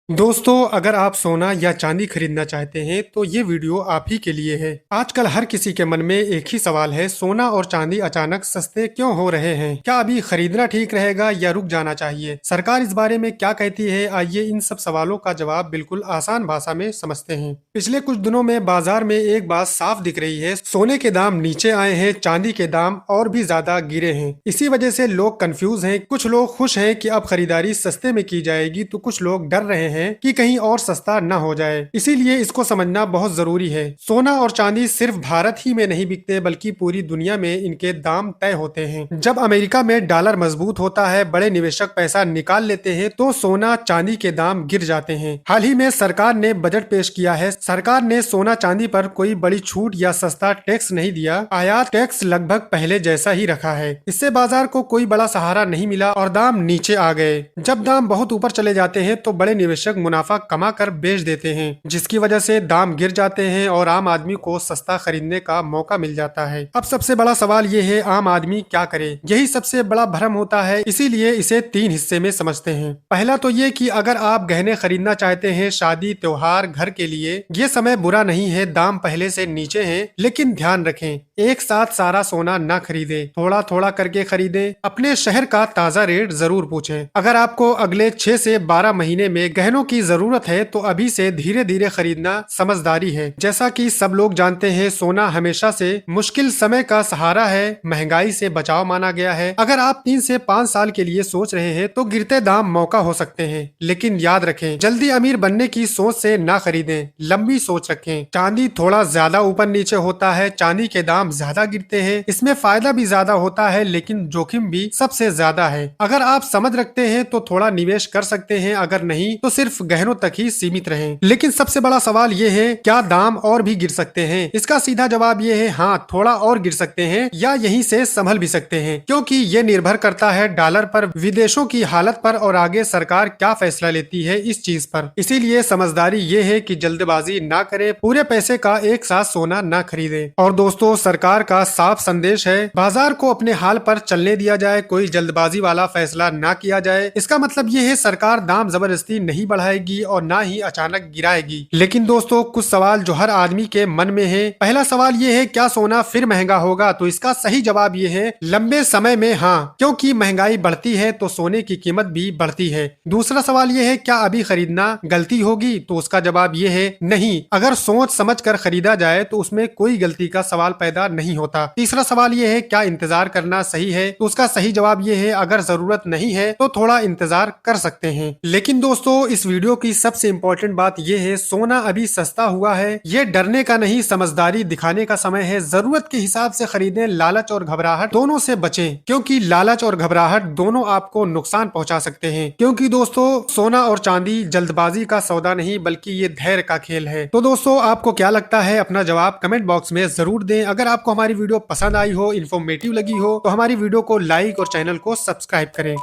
दोस्तों, अगर आप सोना या चांदी खरीदना चाहते हैं तो ये वीडियो आप ही के लिए है। आजकल हर किसी के मन में एक ही सवाल है, सोना और चांदी अचानक सस्ते क्यों हो रहे हैं? क्या अभी खरीदना ठीक रहेगा या रुक जाना चाहिए? सरकार इस बारे में क्या कहती है? आइए इन सब सवालों का जवाब बिल्कुल आसान भाषा में समझते हैं। पिछले कुछ दिनों में बाजार में एक बात साफ दिख रही है, सोने के दाम नीचे आए हैं, चांदी के दाम और भी ज्यादा गिरे हैं। इसी वजह से लोग कंफ्यूज हैं। कुछ लोग खुश हैं कि अब खरीदारी सस्ते में की जाएगी, तो कुछ लोग डर रहे हैं कि कहीं और सस्ता न हो जाए। इसीलिए इसको समझना बहुत जरूरी है। सोना और चांदी सिर्फ भारत ही में नहीं बिकते, बल्कि पूरी दुनिया में इनके दाम तय होते हैं। जब अमेरिका में डॉलर मजबूत होता है, बड़े निवेशक पैसा निकाल लेते हैं, तो सोना चांदी के दाम गिर जाते हैं। हाल ही में सरकार ने बजट पेश किया है। सरकार ने सोना चांदी पर कोई बड़ी छूट या सस्ता टैक्स नहीं दिया। आयात टैक्स लगभग पहले जैसा ही रखा है। इससे बाजार को कोई बड़ा सहारा नहीं मिला और दाम नीचे आ गए। जब दाम बहुत ऊपर चले जाते हैं तो बड़े निवेशक मुनाफा कमा कर बेच देते हैं, जिसकी वजह से दाम गिर जाते हैं और आम आदमी को सस्ता खरीदने का मौका मिल जाता है। अब सबसे बड़ा सवाल ये है, आम आदमी क्या करे? यही सबसे बड़ा भ्रम होता है। इसीलिए इसे तीन हिस्से में समझते हैं। पहला तो ये कि अगर आप गहने खरीदना चाहते हैं, शादी, त्योहार, घर के लिए, ये समय बुरा नहीं है। दाम पहले से नीचे हैं, लेकिन ध्यान रखें, एक साथ सारा सोना न खरीदे, थोड़ा थोड़ा करके खरीदे। अपने शहर का ताजा रेट जरूर पूछें। अगर आपको अगले 6 से 12 महीने में गहनों की जरूरत है तो अभी से धीरे धीरे खरीदना समझदारी है। जैसा कि सब लोग जानते हैं, सोना हमेशा से मुश्किल समय का सहारा है, महंगाई से बचाव माना गया है। अगर आप 3 से 5 साल के लिए सोच रहे हैं तो गिरते दाम मौका हो सकते हैं, लेकिन याद रखें, जल्दी अमीर बनने की सोच से ना खरीदें, लंबी सोच रखें। चांदी थोड़ा ज्यादा ऊपर नीचे होता है, चांदी के दाम ज्यादा गिरते हैं। इसमें फायदा भी ज्यादा होता है, लेकिन जोखिम भी सबसे ज्यादा है। अगर आप समझ रखते हैं तो थोड़ा निवेश कर सकते हैं, अगर नहीं तो सिर्फ गहनों तक ही सीमित रहें। लेकिन सबसे बड़ा सवाल ये है, क्या दाम और भी गिर सकते हैं? इसका सीधा जवाब ये है, हाँ, थोड़ा और गिर सकते हैं या यहीं से संभल भी सकते हैं, क्योंकि ये निर्भर करता है डॉलर पर, विदेशों की हालत पर और आगे सरकार क्या फैसला लेती है इस चीज पर। इसीलिए समझदारी ये है कि जल्दबाजी ना करें, पूरे पैसे का एक साथ सोना ना खरीदें। और दोस्तों, सरकार का साफ संदेश है, बाजार को अपने हाल पर चलने दिया जाए, कोई जल्दबाजी वाला फैसला ना किया जाए। इसका मतलब ये है, सरकार दाम जबरदस्ती नहीं बढ़ाएगी और ना ही अचानक गिराएगी। लेकिन दोस्तों, कुछ सवाल जो हर आदमी के मन में है। पहला सवाल ये है, क्या सोना फिर महंगा होगा? तो इसका सही जवाब ये है, लंबे समय में हाँ, क्योंकि महंगाई बढ़ती है तो सोने की कीमत भी बढ़ती है। दूसरा सवाल ये है, क्या अभी खरीदना गलती होगी? तो उसका जवाब ये है, नहीं। अगर सोच समझ कर खरीदा जाए तो उसमें कोई गलती का सवाल पैदा नहीं होता। तीसरा सवाल ये है, क्या इंतजार करना सही है? तो उसका सही जवाब ये है, अगर जरूरत नहीं है तो थोड़ा इंतजार कर सकते हैं। लेकिन दोस्तों, इस वीडियो की सबसे इम्पोर्टेंट बात यह है, सोना अभी सस्ता हुआ है, ये डरने का नहीं, समझदारी दिखाने का समय है। जरूरत के हिसाब से खरीदें, लालच और घबराहट दोनों से बचें, क्योंकि लालच और घबराहट दोनों आपको नुकसान पहुंचा सकते हैं। क्योंकि दोस्तों, सोना और चांदी जल्दबाजी का सौदा नहीं, बल्कि ये धैर्य का खेल है। तो दोस्तों, आपको क्या लगता है? अपना जवाब कमेंट बॉक्स में जरूर दें। अगर आपको हमारी वीडियो पसंद आई हो, इन्फॉर्मेटिव लगी हो, तो हमारी वीडियो को लाइक और चैनल को सब्सक्राइब करें।